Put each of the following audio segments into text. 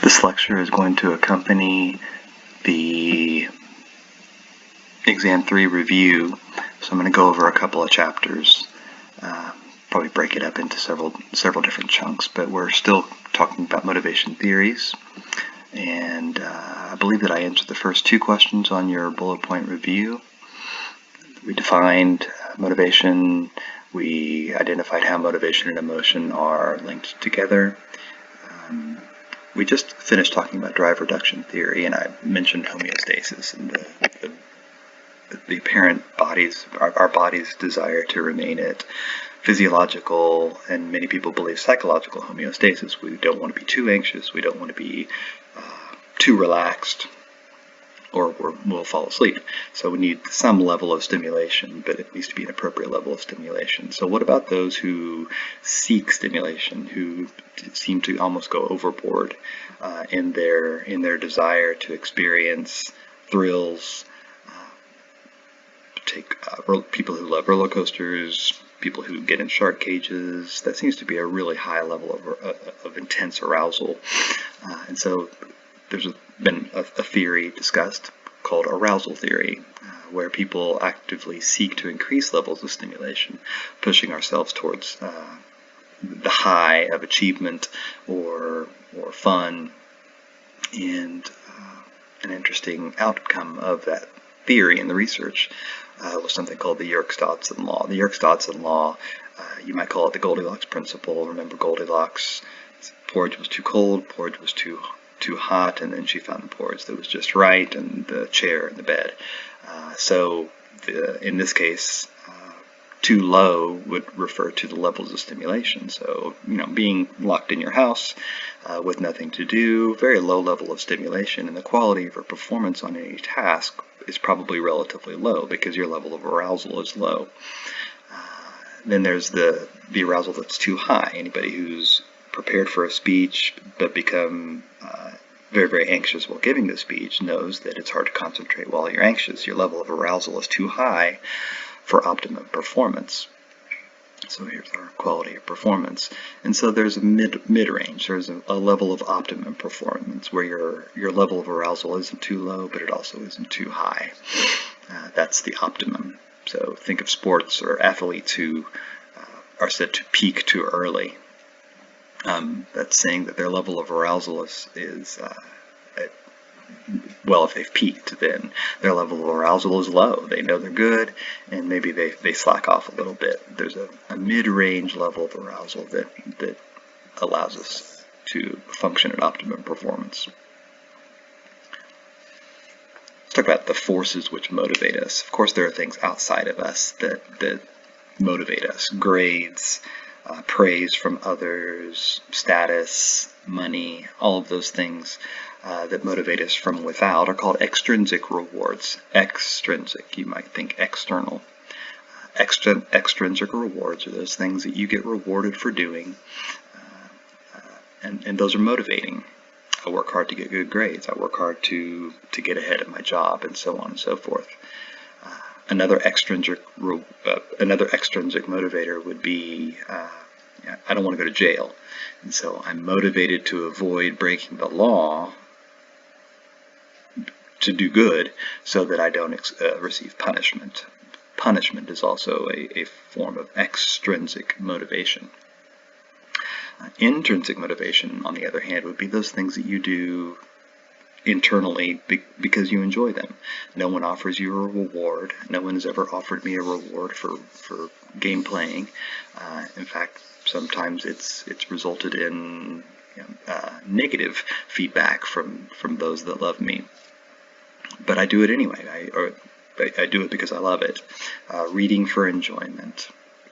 This lecture is going to accompany the Exam 3 review, so I'm going to go over a couple of chapters, probably break it up into several different chunks, but we're still talking about motivation theories, and I believe that I answered the first two questions on your bullet point review. We defined motivation, we identified how motivation and emotion are linked together. We just finished talking about drive reduction theory, and I mentioned homeostasis and the apparent our body's desire to remain at physiological, and many people believe psychological homeostasis. We don't want to be too anxious, we don't want to be too relaxed, or we'll fall asleep. So we need some level of stimulation, but it needs to be an appropriate level of stimulation. So what about those who seek stimulation, who seem to almost go overboard in their desire to experience thrills? Take people who love roller coasters, people who get in shark cages. That seems to be a really high level of intense arousal. And so there's been a theory discussed called arousal theory, where people actively seek to increase levels of stimulation, pushing ourselves towards the high of achievement or fun. And an interesting outcome of that theory in the research was something called the Yerkes-Dodson law. The Yerkes-Dodson law, you might call it the Goldilocks principle. Remember Goldilocks? Porridge was too cold, porridge was too hot, and then she found the porridge that was just right, and the chair and the bed. In this case, too low would refer to the levels of stimulation. So, being locked in your house with nothing to do, very low level of stimulation, and the quality of your performance on any task is probably relatively low because your level of arousal is low. Then there's the arousal that's too high. Anybody who's prepared for a speech but become very, very anxious while giving the speech knows that it's hard to concentrate while you're anxious. Your level of arousal is too high for optimum performance. So here's our quality of performance. And so there's a mid-range. There's a level of optimum performance where your level of arousal isn't too low, but it also isn't too high. That's the optimum. So think of sports or athletes who are said to peak too early. That's saying that their level of arousal is well, if they've peaked, then their level of arousal is low. They know they're good, and maybe they slack off a little bit. There's a mid-range level of arousal that allows us to function at optimum performance. Let's talk about the forces which motivate us. Of course, there are things outside of us that motivate us. Grades, praise from others, status, money, all of those things that motivate us from without are called extrinsic rewards. Extrinsic, you might think external. Extrinsic rewards are those things that you get rewarded for doing, and those are motivating. I work hard to get good grades. I work hard to get ahead at my job, and so on and so forth. Another extrinsic motivator would be I don't want to go to jail, and so I'm motivated to avoid breaking the law to do good so that I don't receive punishment. Punishment is also a form of extrinsic motivation. Intrinsic motivation, on the other hand, would be those things that you do internally because you enjoy them. No one offers you a reward. No one has ever offered me a reward for game playing. In fact, sometimes it's resulted in negative feedback from those that love me. But I do it anyway. I do it because I love it. Reading for enjoyment.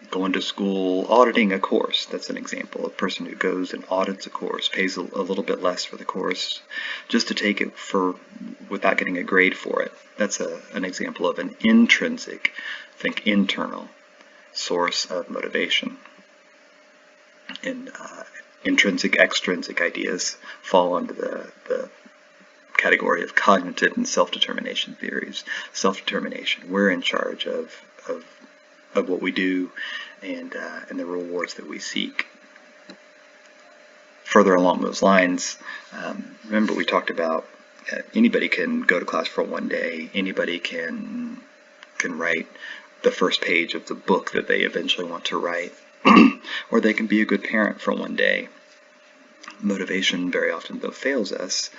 Going to school, auditing a course. That's an example. A person who goes and audits a course, pays a little bit less for the course just to take it without getting a grade for it. That's an example of an intrinsic, think internal, source of motivation. And intrinsic, extrinsic ideas fall under the category of cognitive and self-determination theories. Self-determination, we're in charge of what we do and the rewards that we seek. further along those lines, remember we talked about anybody can go to class for one day. Anybody can write the first page of the book that they eventually want to write, or they can be a good parent for one day. Motivation very often, though, fails us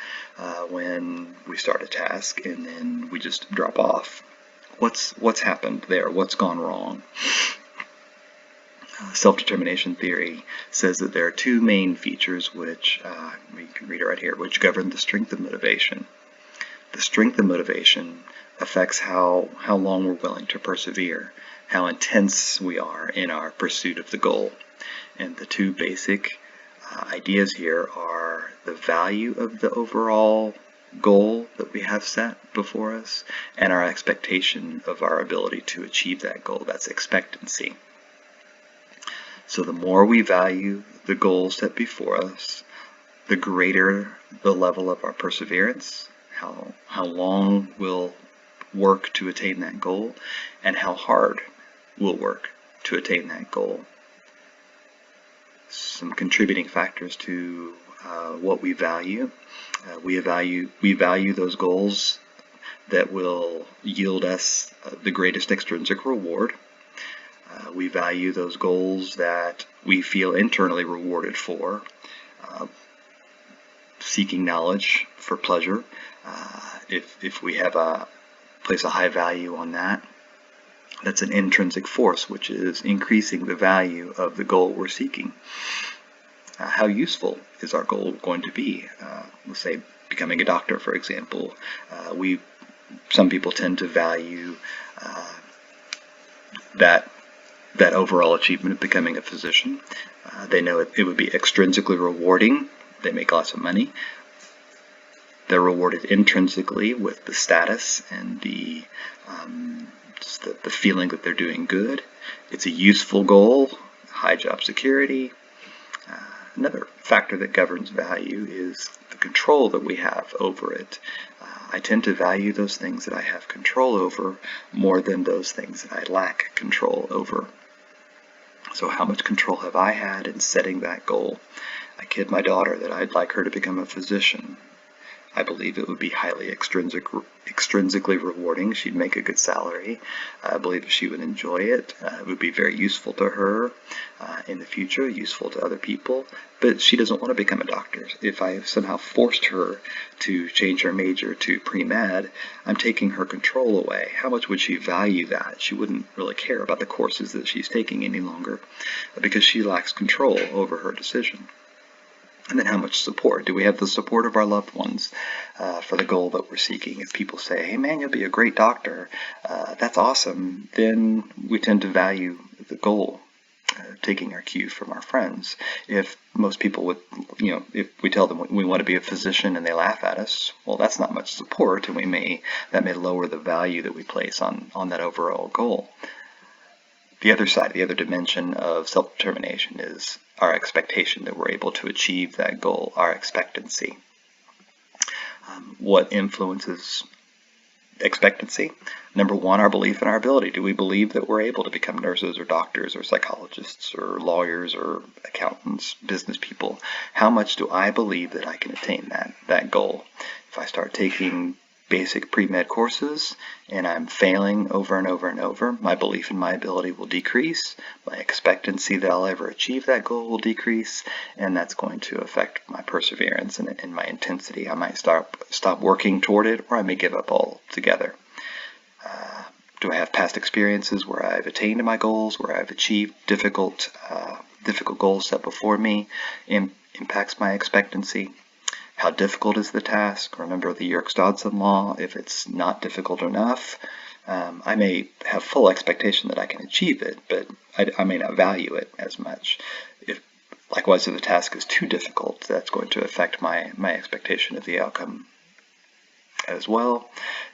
when we start a task and then we just drop off. What's happened there? What's gone wrong? Self-determination theory says that there are two main features which, you can read it right here, which govern the strength of motivation. The strength of motivation affects how long we're willing to persevere, how intense we are in our pursuit of the goal. And the two basic ideas here are the value of the overall goal that we have set before us and our expectation of our ability to achieve that goal. That's expectancy. So the more we value the goal set before us, the greater the level of our perseverance, how long we'll work to attain that goal, and how hard we'll work to attain that goal. Some contributing factors to what we value. We value those goals that will yield us the greatest extrinsic reward. We value those goals that we feel internally rewarded for. Seeking knowledge for pleasure. If we have place a high value on that, that's an intrinsic force, which is increasing the value of the goal we're seeking. How useful is our goal going to be? Let's say becoming a doctor, for example. Some people tend to value that overall achievement of becoming a physician. They know it would be extrinsically rewarding. They make lots of money. They're rewarded intrinsically with the status and the feeling that they're doing good. It's a useful goal, high job security. Another factor that governs value is the control that we have over it. I tend to value those things that I have control over more than those things that I lack control over. So how much control have I had in setting that goal? I kid my daughter that I'd like her to become a physician. I believe it would be highly extrinsically rewarding. She'd make a good salary. I believe she would enjoy it. It would be very useful to her in the future, useful to other people. But she doesn't want to become a doctor. If I somehow forced her to change her major to pre-med, I'm taking her control away. How much would she value that? She wouldn't really care about the courses that she's taking any longer because she lacks control over her decision. And then how much support? Do we have the support of our loved ones for the goal that we're seeking? If people say, hey man, you'll be a great doctor, that's awesome, then we tend to value the goal, taking our cue from our friends. If most people would, if we tell them we want to be a physician and they laugh at us, well, that's not much support, and that may lower the value that we place on that overall goal. The other side, the other dimension of self-determination is our expectation that we're able to achieve that goal, our expectancy. What influences expectancy? Number one, our belief in our ability. Do we believe that we're able to become nurses or doctors or psychologists or lawyers or accountants, business people? How much do I believe that I can attain that goal? If I start taking basic pre-med courses and I'm failing over and over and over, my belief in my ability will decrease, my expectancy that I'll ever achieve that goal will decrease, and that's going to affect my perseverance and my intensity. I might stop working toward it, or I may give up altogether. Do I have past experiences where I've attained my goals, where I've achieved difficult goals set before me, impacts my expectancy? How difficult is the task? Remember the Yerkes-Dodson law. If it's not difficult enough, I may have full expectation that I can achieve it, but I may not value it as much. Likewise, if the task is too difficult, that's going to affect my expectation of the outcome as well.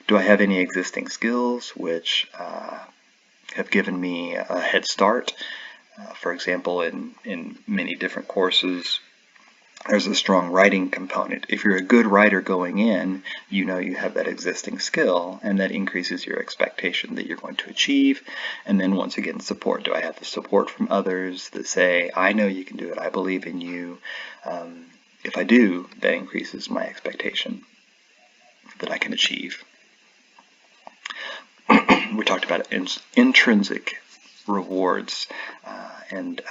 Do I have any existing skills which have given me a head start? For example, in many different courses, there's a strong writing component. If you're a good writer going in, you know you have that existing skill, and that increases your expectation that you're going to achieve. And then once again, support. Do I have the support from others that say, I know you can do it, I believe in you? If I do, that increases my expectation that I can achieve. We talked about intrinsic rewards, and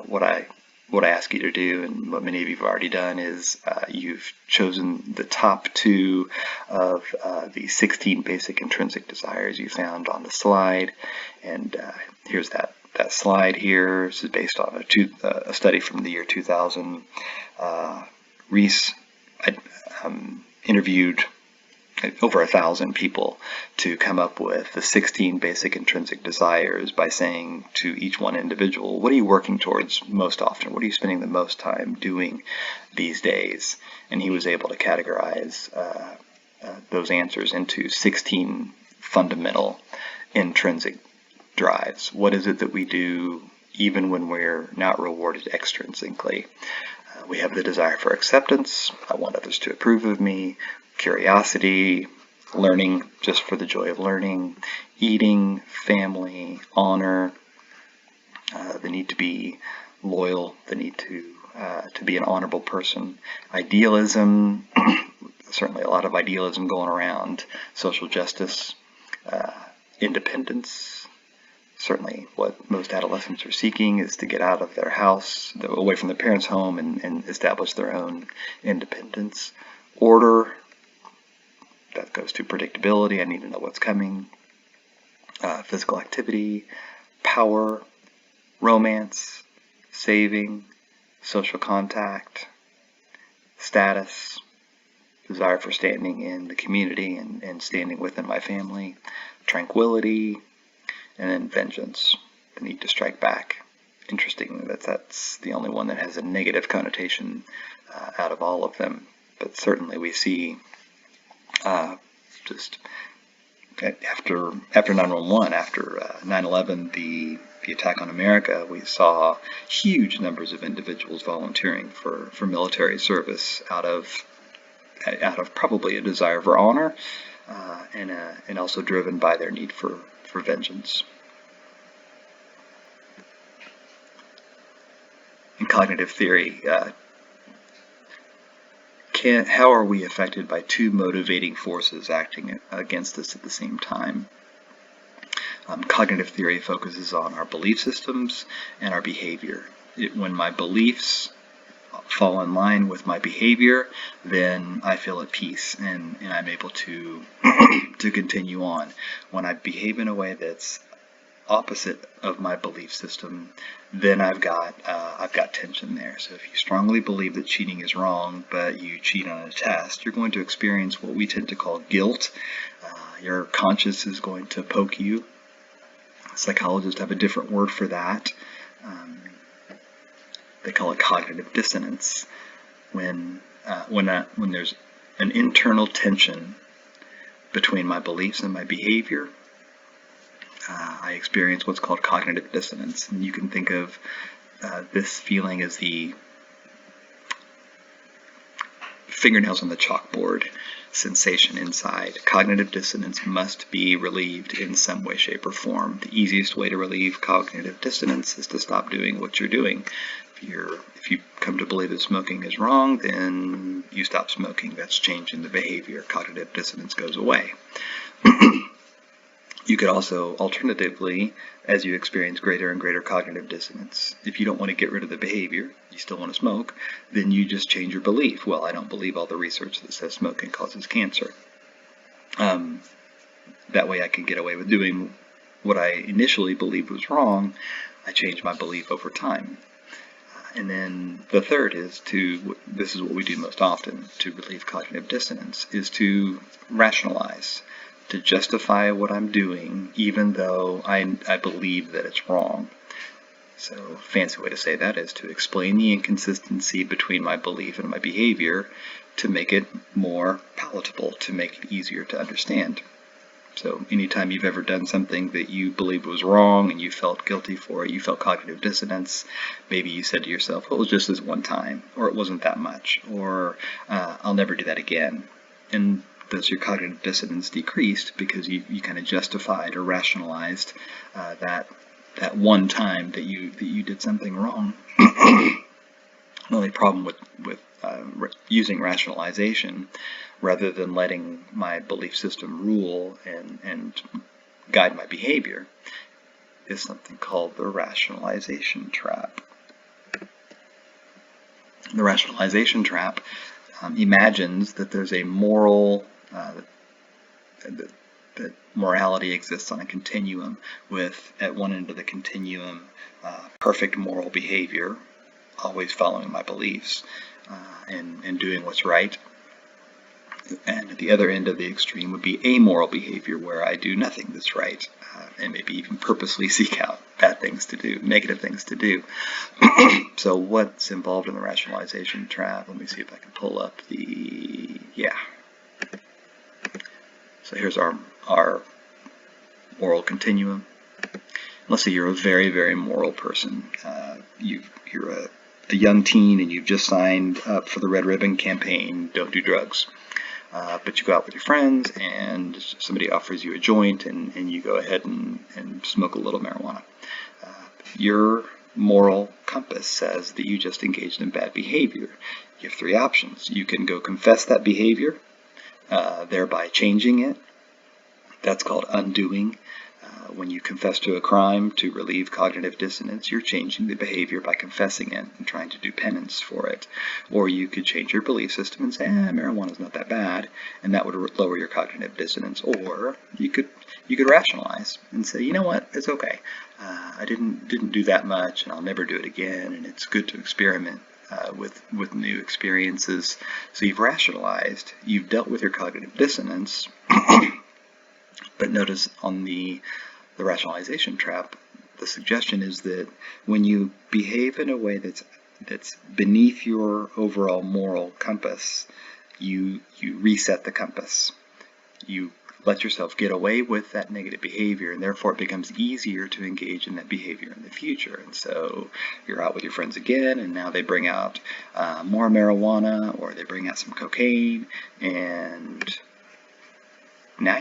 what I ask you to do, and what many of you have already done, is you've chosen the top 2 of the 16 basic intrinsic desires you found on the slide, and here's that slide here. This is based on a study from the year 2000. Reese interviewed over 1,000 people to come up with the 16 basic intrinsic desires by saying to each one individual, what are you working towards most often? What are you spending the most time doing these days? And he was able to categorize those answers into 16 fundamental intrinsic drives. What is it that we do even when we're not rewarded extrinsically? We have the desire for acceptance. I want others to approve of me. Curiosity, learning just for the joy of learning, eating, family, honor, the need to be loyal, the need to be an honorable person, idealism, certainly a lot of idealism going around, social justice, independence. Certainly what most adolescents are seeking is to get out of their house, away from their parents' home, and establish their own independence. Order, that goes to predictability. I need to know what's coming. Physical activity, power, romance, saving, social contact, status, desire for standing in the community and standing within my family, tranquility, and then vengeance, the need to strike back. Interesting that that's the only one that has a negative connotation out of all of them. But certainly we see just after 9/11, after 9/11, the attack on America, we saw huge numbers of individuals volunteering for military service out of probably a desire for honor, and also driven by their need for vengeance. In cognitive theory, how are we affected by 2 motivating forces acting against us at the same time? Cognitive theory focuses on our belief systems and our behavior. When my beliefs fall in line with my behavior, then I feel at peace and I'm able to to continue on. When I behave in a way that's opposite of my belief system, then I've got tension there. So if you strongly believe that cheating is wrong, but you cheat on a test, you're going to experience what we tend to call guilt. Your conscience is going to poke you. Psychologists have a different word for that. They call it cognitive dissonance. When there's an internal tension between my beliefs and my behavior, I experience what's called cognitive dissonance. And you can think of this feeling as the fingernails on the chalkboard sensation inside. Cognitive dissonance must be relieved in some way, shape, or form. The easiest way to relieve cognitive dissonance is to stop doing what you're doing. If you come to believe that smoking is wrong, then you stop smoking. That's changing the behavior. Cognitive dissonance goes away. You could also, alternatively, as you experience greater and greater cognitive dissonance, if you don't want to get rid of the behavior, you still want to smoke, then you just change your belief. Well, I don't believe all the research that says smoking causes cancer. That way I can get away with doing what I initially believed was wrong. I change my belief over time. And then the third is this is what we do most often to relieve cognitive dissonance, is to rationalize, to justify what I'm doing, even though I believe that it's wrong. So a fancy way to say that is to explain the inconsistency between my belief and my behavior to make it more palatable, to make it easier to understand. So anytime you've ever done something that you believed was wrong and you felt guilty for it, you felt cognitive dissonance, maybe you said to yourself, well, it was just this one time, or it wasn't that much, or I'll never do that again. And thus your cognitive dissonance decreased because you kind of justified or rationalized that one time that you did something wrong. The only problem with using rationalization rather than letting my belief system rule and guide my behavior is something called the rationalization trap. The rationalization trap imagines that there's a moral, that morality exists on a continuum with, at one end of the continuum, perfect moral behavior, always following my beliefs and doing what's right. And at the other end of the extreme would be amoral behavior, where I do nothing that's right, and maybe even purposely seek out bad things to do, negative things to do. So what's involved in the rationalization trap? Let me see if I can pull up So here's our moral continuum. Let's say you're a very, very moral person. You're a young teen and you've just signed up for the Red Ribbon campaign, don't do drugs. But you go out with your friends and somebody offers you a joint and you go ahead and smoke a little marijuana. Your moral compass says that you just engaged in bad behavior. You have three options. You can go confess that behavior, thereby changing it. That's called undoing. When you confess to a crime to relieve cognitive dissonance, you're changing the behavior by confessing it and trying to do penance for it. Or you could change your belief system and say, marijuana's not that bad, and that would lower your cognitive dissonance. Or you could rationalize and say, you know what, it's okay. I didn't do that much, and I'll never do it again, and it's good to experiment with new experiences. So you've rationalized, you've dealt with your cognitive dissonance, but notice on the rationalization trap, the suggestion is that when you behave in a way that's beneath your overall moral compass, you reset the compass. You let yourself get away with that negative behavior, and therefore it becomes easier to engage in that behavior in the future. And so you're out with your friends again, and now they bring out more marijuana, or they bring out some cocaine, and now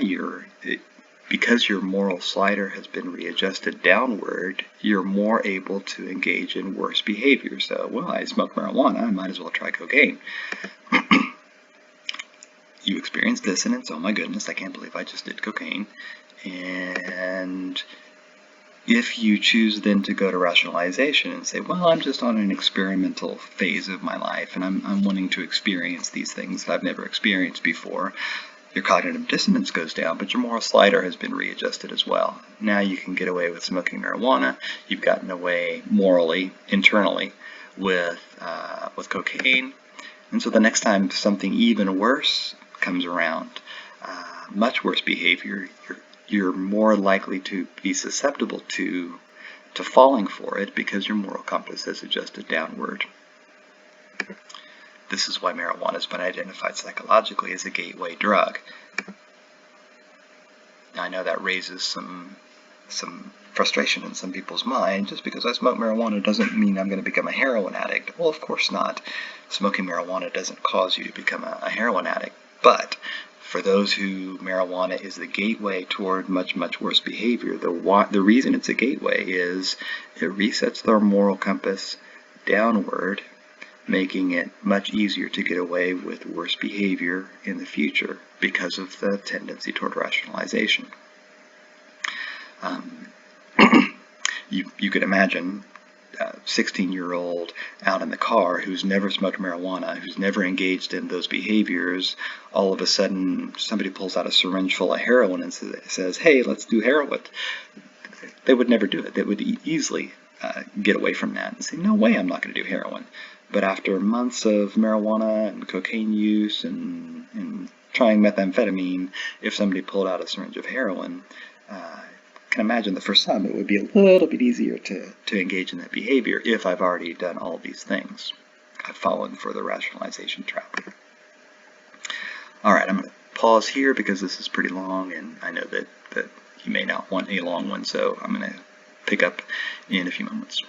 because your moral slider has been readjusted downward, you're more able to engage in worse behavior. So, well, I smoke marijuana, I might as well try cocaine. You experience dissonance. Oh my goodness, I can't believe I just did cocaine. And if you choose then to go to rationalization and say, well, I'm just on an experimental phase of my life, and I'm wanting to experience these things that I've never experienced before, your cognitive dissonance goes down, but your moral slider has been readjusted as well. Now you can get away with smoking marijuana. You've gotten away morally, internally, with cocaine. And so the next time something even worse comes around, much worse behavior, you're more likely to be susceptible to falling for it because your moral compass has adjusted downward. This is why marijuana has been identified psychologically as a gateway drug. Now, I know that raises some frustration in some people's mind. Just because I smoke marijuana doesn't mean I'm going to become a heroin addict. Well, of course not. Smoking marijuana doesn't cause you to become a heroin addict. But for those who marijuana is the gateway toward much, much worse behavior, the reason it's a gateway is it resets their moral compass downward, making it much easier to get away with worse behavior in the future because of the tendency toward rationalization. You could imagine a 16-year-old out in the car who's never smoked marijuana, who's never engaged in those behaviors. All of a sudden, somebody pulls out a syringe full of heroin and says, hey, let's do heroin. They would never do it. They would easily get away from that and say, no way, I'm not going to do heroin. But after months of marijuana and cocaine use and trying methamphetamine, if somebody pulled out a syringe of heroin, I can imagine the first time it would be a little bit easier to engage in that behavior if I've already done all these things. I've fallen for the rationalization trap. All right, I'm going to pause here because this is pretty long, and I know that you may not want a long one, so I'm going to pick up in a few moments.